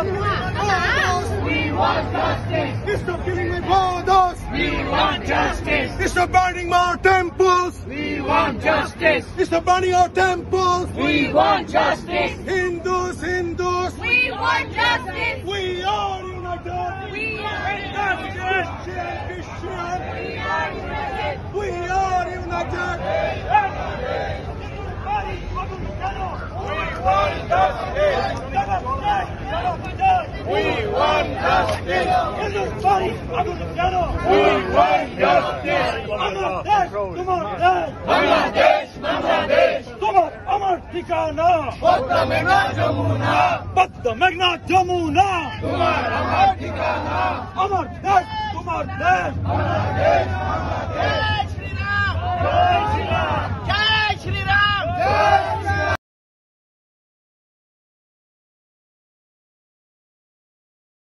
We want justice. Stop killing my fathers. We want justice. Stop burning our temples. We want justice. Stop burning our temples. We want justice. Hindus, Hindus. We want justice. We are united. We are Christian, Christian. We are united. We are united. We want justice. We want justice. Bangladesh, Bangladesh. আমার ঠিকানা পদ্মা মেঘনা যমুনা, পদ্মা মেঘনা যমুনা তোমার আমার ঠিকানা। আমার দেশ তোমার দেশ বাংলাদেশ, বাংলাদেশ। জয় শ্রীরাম। জয় শ্রীরাম।